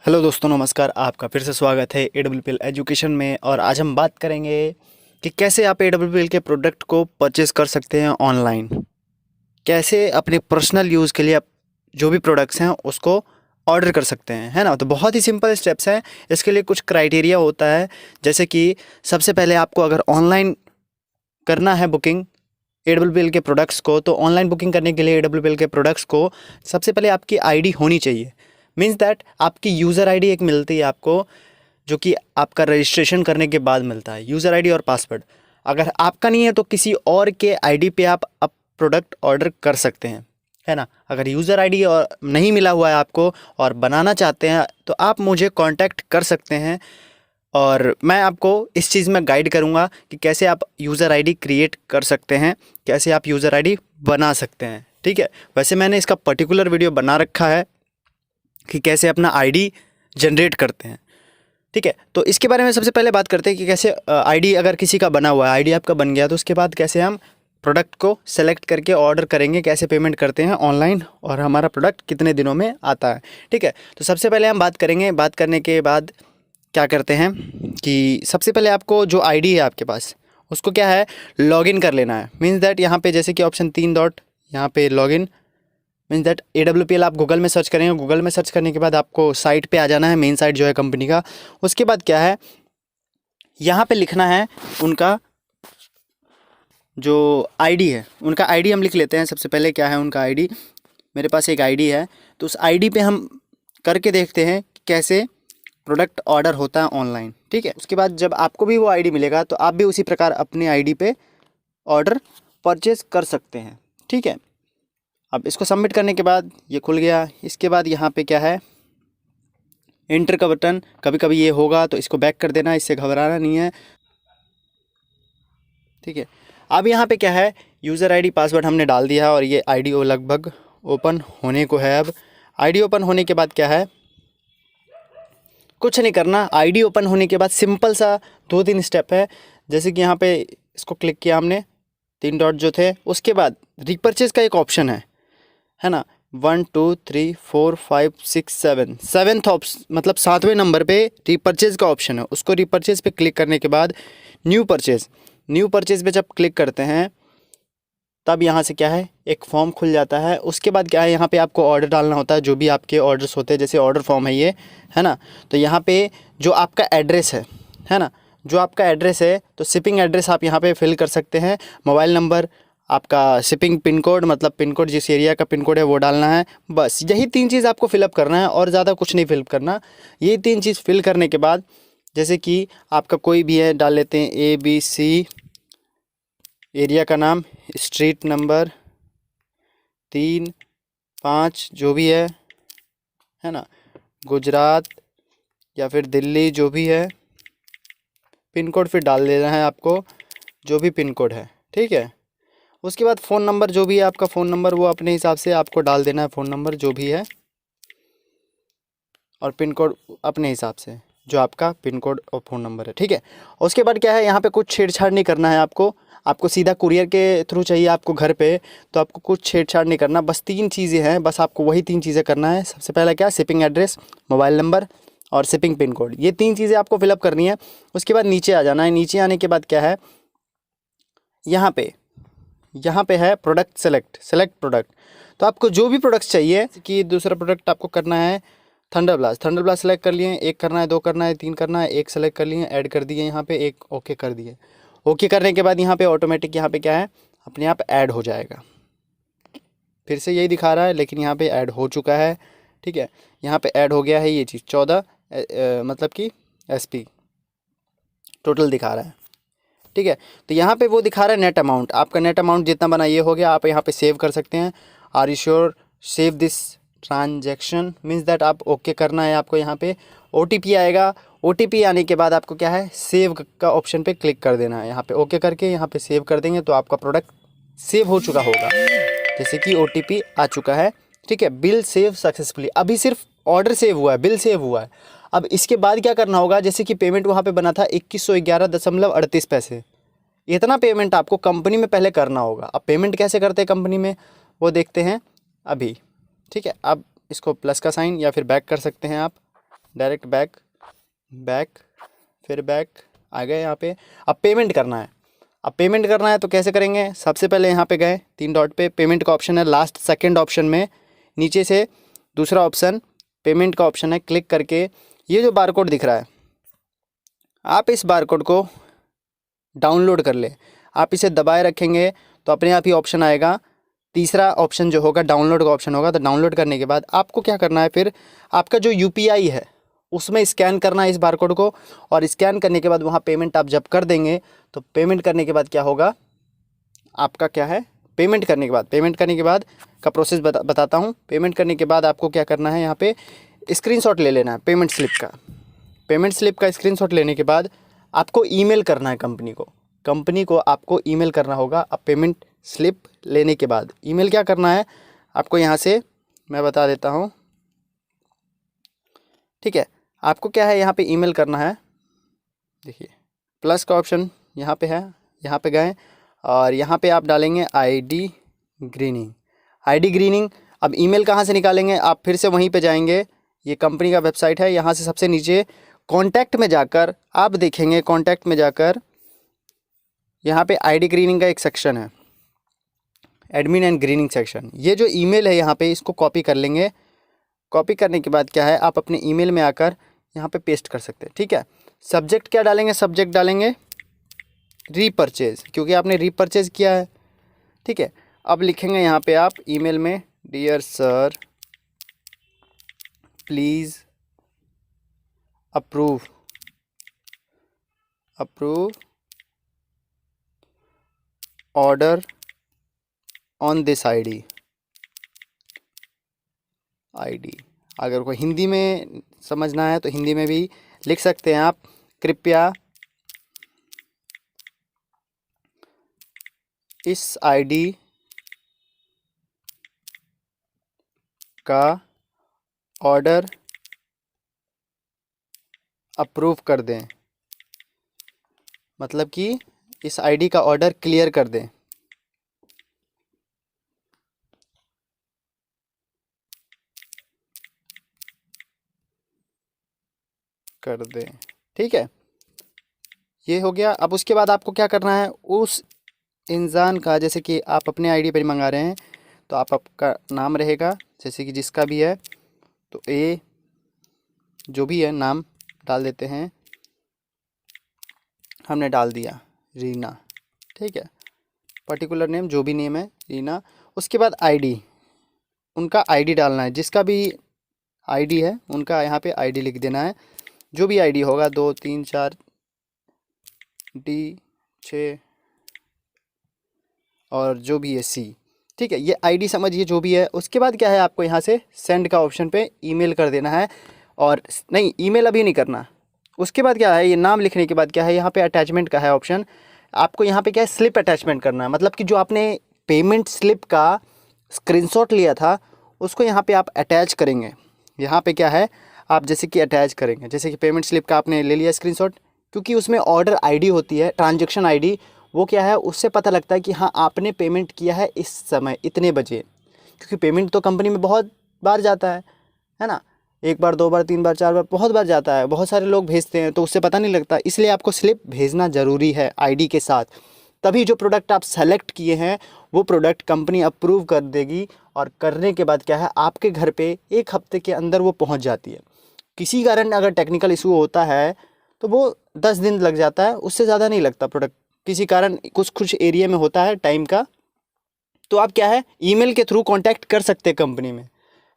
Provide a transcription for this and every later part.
Hello दोस्तों, नमस्कार। आपका फिर से स्वागत है AWPL एजुकेशन में। और आज हम बात करेंगे कि कैसे आप AWPL के प्रोडक्ट को परचेज़ कर सकते हैं ऑनलाइन। कैसे अपने पर्सनल यूज़ के लिए आप जो भी प्रोडक्ट्स हैं उसको ऑर्डर कर सकते हैं, है ना। तो बहुत ही सिंपल स्टेप्स हैं। इसके लिए कुछ क्राइटेरिया होता है, जैसे कि सबसे पहले आपको अगर ऑनलाइन करना है बुकिंग AWPL के प्रोडक्ट्स को, तो ऑनलाइन बुकिंग करने के लिए AWPL के प्रोडक्ट्स को सबसे पहले आपकी आईडी होनी चाहिए। मीन्स दैट आपकी यूज़र आईडी एक मिलती है आपको, जो कि आपका रजिस्ट्रेशन करने के बाद मिलता है। यूज़र आईडी और पासवर्ड अगर आपका नहीं है तो किसी और के आईडी पे आप अब प्रोडक्ट ऑर्डर कर सकते हैं, है ना। अगर यूज़र आईडी और नहीं मिला हुआ है आपको और बनाना चाहते हैं तो आप मुझे कांटेक्ट कर सकते हैं, और मैं आपको इस चीज़ में गाइड करूँगा कि कैसे आप यूज़र आईडी क्रिएट कर सकते हैं, कैसे आप यूज़र आईडी बना सकते हैं। ठीक है, वैसे मैंने इसका पर्टिकुलर वीडियो बना रखा है कि कैसे अपना आईडी जनरेट करते हैं। ठीक है, तो इसके बारे में सबसे पहले बात करते हैं कि कैसे आईडी अगर किसी का बना हुआ है, आईडी आपका बन गया, तो उसके बाद कैसे हम प्रोडक्ट को सेलेक्ट करके ऑर्डर करेंगे, कैसे पेमेंट करते हैं ऑनलाइन, और हमारा प्रोडक्ट कितने दिनों में आता है। ठीक है, तो सबसे पहले हम बात करेंगे। बात करने के बाद क्या करते हैं कि सबसे पहले आपको जो आईडी है आपके पास, उसको क्या है, लॉगिन कर लेना है। मीन्स दैट यहाँ पे जैसे कि ऑप्शन 3 डॉट यहाँ पे लॉगिन, मीन्स दैट AWPL आप गूगल में सर्च करेंगे। गूगल में सर्च करने के बाद आपको साइट पे आ जाना है, मेन साइट जो है कंपनी का। उसके बाद क्या है, यहाँ पे लिखना है उनका जो आईडी है, उनका आईडी हम लिख लेते हैं। सबसे पहले क्या है उनका आईडी, मेरे पास एक आईडी है, तो उस आईडी पे हम करके देखते हैं कि कैसे प्रोडक्ट ऑर्डर होता है ऑनलाइन। ठीक है, उसके बाद जब आपको भी वो आईडी मिलेगा तो आप भी उसी प्रकार अपनी आईडी पे ऑर्डर परचेज़ कर सकते हैं। ठीक है, अब इसको सबमिट करने के बाद ये खुल गया। इसके बाद यहाँ पे क्या है, एंटर का बटन। कभी कभी ये होगा तो इसको बैक कर देना, इससे घबराना नहीं है। ठीक है, अब यहाँ पे क्या है, यूज़र आईडी पासवर्ड हमने डाल दिया और ये आईडी लगभग ओपन होने को है। अब आईडी ओपन होने के बाद क्या है, कुछ नहीं करना। आईडी ओपन होने के बाद सिंपल सा 2-3 स्टेप है। जैसे कि यहाँ पे इसको क्लिक किया हमने, 3 डॉट जो थे, उसके बाद रिपर्चेज का एक ऑप्शन है ना। 1 2 3 4 5 6 7 सेवेंथ ऑप्शन, मतलब 7वें नंबर पे रिपर्चेज का ऑप्शन है। उसको रिपर्चेज पे क्लिक करने के बाद न्यू परचेज पे जब क्लिक करते हैं तब यहाँ से क्या है, एक फॉर्म खुल जाता है। उसके बाद क्या है, यहाँ पे आपको ऑर्डर डालना होता है, जो भी आपके ऑर्डर्स होते हैं। जैसे ऑर्डर फॉर्म है ये, है ना। तो यहाँ पे जो आपका एड्रेस है ना, जो आपका एड्रेस है, तो शिपिंग एड्रेस आप यहाँ पे फिल कर सकते हैं। मोबाइल नंबर, आपका शिपिंग पिन कोड, मतलब पिन कोड जिस एरिया का पिन कोड है वो डालना है। बस यही 3 चीज़ आपको फिलअप करना है और ज़्यादा कुछ नहीं फिलअप करना। ये 3 चीज़ फिल करने के बाद, जैसे कि आपका कोई भी है, डाल लेते हैं ABC, एरिया का नाम, स्ट्रीट नंबर 3 5 जो भी है ना, गुजरात या फिर दिल्ली जो भी है, पिन कोड फिर डाल देना है आपको, जो भी पिन कोड है। ठीक है, उसके बाद फ़ोन नंबर, जो भी है आपका फ़ोन नंबर, वो अपने हिसाब से आपको डाल देना है, फ़ोन नंबर जो भी है, और पिन कोड अपने हिसाब से, जो आपका पिन कोड और फ़ोन नंबर है। ठीक है, उसके बाद क्या है, यहाँ पे कुछ छेड़छाड़ नहीं करना है आपको सीधा कुरियर के थ्रू चाहिए आपको घर पे, तो आपको कुछ छेड़छाड़ नहीं करना। बस 3 चीज़ें हैं, बस आपको वही 3 चीज़ें करना है। सबसे पहला क्या, शिपिंग एड्रेस, मोबाइल नंबर और शिपिंग पिन कोड। ये 3 चीज़ें आपको फिलअप करनी है। उसके बाद नीचे आ जाना है। नीचे आने के बाद क्या है, यहाँ पे है प्रोडक्ट सेलेक्ट प्रोडक्ट। तो आपको जो भी प्रोडक्ट्स चाहिए, कि दूसरा प्रोडक्ट आपको करना है थंडर ब्लास्ट सेलेक्ट कर लिए, 1 करना है, 2 करना है, 3 करना है, 1 सेलेक्ट कर लिए, ऐड कर दिए यहाँ पे, 1 ओके कर दिए। ओके करने के बाद यहाँ पे ऑटोमेटिक, यहाँ पे क्या है, अपने आप ऐड हो जाएगा। फिर से यही दिखा रहा है, लेकिन यहाँ पे ऐड हो चुका है। ठीक है, यहाँ पे ऐड हो गया है ये चीज़, 14 मतलब कि SP टोटल दिखा रहा है। ठीक है, तो यहाँ पे वो दिखा रहा है नेट अमाउंट, आपका नेट अमाउंट जितना बना ये हो गया। आप यहाँ पे सेव कर सकते हैं। Are you sure save this transaction, means that आप ओके करना है आपको। यहाँ पे OTP आएगा। OTP आने के बाद आपको क्या है, सेव का ऑप्शन पे क्लिक कर देना है। यहाँ पे ओके करके यहाँ पे सेव कर देंगे तो आपका प्रोडक्ट सेव हो चुका होगा, जैसे कि OTP आ चुका है। ठीक है, बिल सेव सक्सेसफुली। अभी सिर्फ ऑर्डर सेव हुआ है, बिल सेव हुआ है। अब इसके बाद क्या करना होगा, जैसे कि पेमेंट वहाँ पे बना था 2111.38 पैसे, इतना पेमेंट आपको कंपनी में पहले करना होगा। अब पेमेंट कैसे करते हैं कंपनी में, वो देखते हैं अभी। ठीक है, अब इसको प्लस का साइन या फिर बैक कर सकते हैं आप, डायरेक्ट बैक, बैक, फिर बैक आ गए यहाँ पे। अब पेमेंट करना है। अब पेमेंट करना है तो कैसे करेंगे? सबसे पहले यहाँ पे गए, 3 डॉट पे पेमेंट का ऑप्शन है, लास्ट सेकंड ऑप्शन में नीचे से दूसरा ऑप्शन पेमेंट का ऑप्शन है, क्लिक करके ये जो बारकोड दिख रहा है, आप इस बारकोड को डाउनलोड कर ले। आप इसे दबाए रखेंगे तो अपने आप ही ऑप्शन आएगा, तीसरा ऑप्शन जो होगा डाउनलोड का ऑप्शन होगा। तो डाउनलोड करने के बाद आपको क्या करना है, फिर आपका जो यूपीआई है उसमें स्कैन करना है इस बारकोड को, और स्कैन करने के बाद वहाँ पेमेंट आप जब कर देंगे तो पेमेंट करने के बाद क्या होगा आपका, क्या है, पेमेंट करने के बाद का प्रोसेस बताता हूँ। पेमेंट करने के बाद आपको क्या करना है, यहाँ पे स्क्रीनशॉट ले लेना है पेमेंट स्लिप का स्क्रीनशॉट लेने के बाद आपको ईमेल करना है कंपनी को आपको ईमेल करना होगा। अब पेमेंट स्लिप लेने के बाद ईमेल क्या करना है आपको, यहाँ से मैं बता देता हूँ, ठीक है। आपको क्या है यहाँ पे ईमेल करना है, देखिए प्लस का ऑप्शन यहाँ पे है, यहाँ पे गए और यहाँ पे आप डालेंगे आईडी ग्रीनिंग। अब ईमेल कहाँ से निकालेंगे, आप फिर से वहीं पे जाएंगे, ये कंपनी का वेबसाइट है, यहाँ से सबसे नीचे कॉन्टैक्ट में जाकर आप देखेंगे, कॉन्टैक्ट में जाकर यहाँ पे आईडी ग्रीनिंग का एक सेक्शन है, एडमिन एंड ग्रीनिंग सेक्शन। ये जो ईमेल है यहाँ पे इसको कॉपी कर लेंगे। कॉपी करने के बाद क्या है, आप अपने ईमेल में आकर यहाँ पे पेस्ट कर सकते हैं, ठीक है। सब्जेक्ट क्या डालेंगे, सब्जेक्ट डालेंगे रीपरचेज, क्योंकि आपने रीपरचेज किया है, ठीक है। अब लिखेंगे यहाँ पे आप ईमेल में, dear sir please approve order on this ID. अगर कोई हिंदी में समझना है तो हिंदी में भी लिख सकते हैं आप, कृपया इस आईडी का ऑर्डर अप्रूव कर दें, मतलब कि इस आईडी का ऑर्डर क्लियर कर दें। ठीक है, ये हो गया। अब उसके बाद आपको क्या करना है, उस इंसान का, जैसे कि आप अपने आईडी पर मंगा रहे हैं तो आपका नाम रहेगा, जैसे कि जिसका भी है तो ए जो भी है नाम डाल देते हैं, हमने डाल दिया रीना, ठीक है, पर्टिकुलर नेम जो भी नेम है रीना। उसके बाद आईडी, उनका आईडी डालना है, जिसका भी आईडी है उनका यहाँ पे आईडी लिख देना है, जो भी आईडी होगा 2 3 4 D6 और जो भी है C, ठीक है, ये आईडी समझिए जो भी है। उसके बाद क्या है, आपको यहाँ से सेंड का ऑप्शन पे ईमेल कर देना है, और नहीं ईमेल अभी नहीं करना। उसके बाद क्या है, ये नाम लिखने के बाद क्या है, यहाँ पे अटैचमेंट का है ऑप्शन, आपको यहाँ पे क्या है, स्लिप अटैचमेंट करना है, मतलब कि जो आपने पेमेंट स्लिप का स्क्रीनशॉट लिया था उसको यहाँ पे आप अटैच करेंगे। यहाँ पे क्या है, आप जैसे कि अटैच करेंगे, जैसे कि पेमेंट स्लिप का आपने ले लिया स्क्रीनशॉट, क्योंकि उसमें ऑर्डर आईडी होती है, ट्रांजैक्शन आईडी, वो क्या है, उससे पता लगता है कि हाँ आपने पेमेंट किया है इस समय इतने बजे, क्योंकि पेमेंट तो कंपनी में बहुत बार जाता है ना, 1 बार 2 बार 3 बार 4 बार, बहुत बार जाता है, बहुत सारे लोग भेजते हैं, तो उससे पता नहीं लगता। इसलिए आपको स्लिप भेजना ज़रूरी है आईडी के साथ, तभी जो प्रोडक्ट आप सेलेक्ट किए हैं वो प्रोडक्ट कंपनी अप्रूव कर देगी, और करने के बाद क्या है, आपके घर पे 1 हफ्ते के अंदर वो पहुंच जाती है। किसी कारण अगर टेक्निकल इशू होता है तो वो 10 दिन लग जाता है, उससे ज़्यादा नहीं लगता। प्रोडक्ट किसी कारण कुछ एरिया में होता है टाइम का, तो आप क्या है, ईमेल के थ्रू कांटेक्ट कर सकते हैं कंपनी में,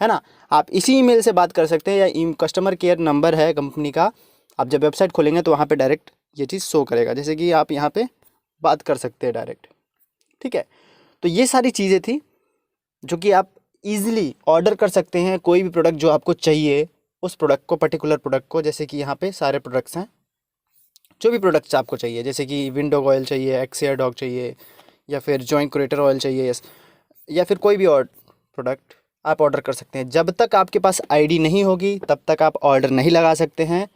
है ना। आप इसी ईमेल से बात कर सकते हैं, या कस्टमर केयर नंबर है कंपनी का, आप जब वेबसाइट खोलेंगे तो वहाँ पे डायरेक्ट ये चीज़ शो करेगा, जैसे कि आप यहाँ पे बात कर सकते हैं डायरेक्ट, ठीक है। तो ये सारी चीज़ें थी जो कि आप इजीली ऑर्डर कर सकते हैं कोई भी प्रोडक्ट जो आपको चाहिए, उस प्रोडक्ट को, पर्टिकुलर प्रोडक्ट को, जैसे कि यहाँ पे सारे प्रोडक्ट्स हैं, जो भी प्रोडक्ट्स आपको चाहिए, जैसे कि विंडो ऑयल चाहिए, एक्सियर डॉग चाहिए, या फिर जॉइंट क्रिएटर ऑयल चाहिए, या फिर कोई भी और प्रोडक्ट आप ऑर्डर कर सकते हैं। जब तक आपके पास आईडी नहीं होगी तब तक आप ऑर्डर नहीं लगा सकते हैं।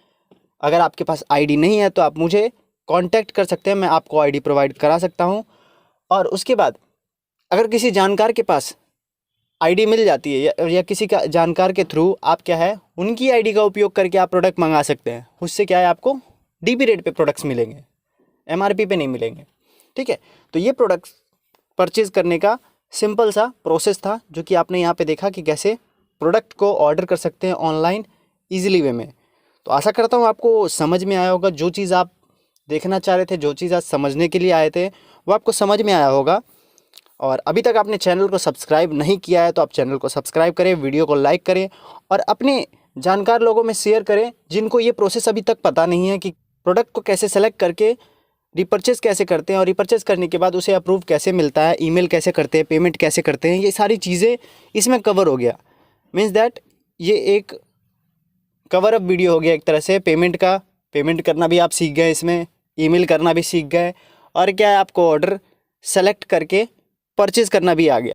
अगर आपके पास आईडी नहीं है तो आप मुझे कांटेक्ट कर सकते हैं, मैं आपको आईडी प्रोवाइड करा सकता हूं। और उसके बाद अगर किसी जानकार के पास आईडी मिल जाती है या किसी का जानकार के थ्रू आप क्या है उनकी आईडी का उपयोग करके आप प्रोडक्ट मंगा सकते हैं। उससे क्या है आपको डीपी रेट पे प्रोडक्ट्स मिलेंगे, एमआरपी पे नहीं मिलेंगे। ठीक है, तो ये प्रोडक्ट्स परचेज़ करने का सिंपल सा प्रोसेस था जो कि आपने यहाँ पे देखा कि कैसे प्रोडक्ट को ऑर्डर कर सकते हैं ऑनलाइन ईजिली वे में। तो आशा करता हूँ आपको समझ में आया होगा। जो चीज़ आप देखना चाह रहे थे, जो चीज़ आज समझने के लिए आए थे, वो आपको समझ में आया होगा। और अभी तक आपने चैनल को सब्सक्राइब नहीं किया है तो आप चैनल को सब्सक्राइब करें, वीडियो को लाइक करें और अपने जानकार लोगों में शेयर करें जिनको ये प्रोसेस अभी तक पता नहीं है कि प्रोडक्ट को कैसे सेलेक्ट करके रिपर्चेज़ कैसे करते हैं और रिपर्चेज़ करने के बाद उसे अप्रूव कैसे मिलता है, ईमेल कैसे करते हैं, पेमेंट कैसे करते हैं। ये सारी चीज़ें इसमें कवर हो गया। मीन्स दैट ये एक कवर अप वीडियो हो गया एक तरह से पेमेंट का। पेमेंट करना भी आप सीख गए, इसमें ईमेल करना भी सीख गए और क्या है आपको ऑर्डर सेलेक्ट करके परचेज़ करना भी आ गया।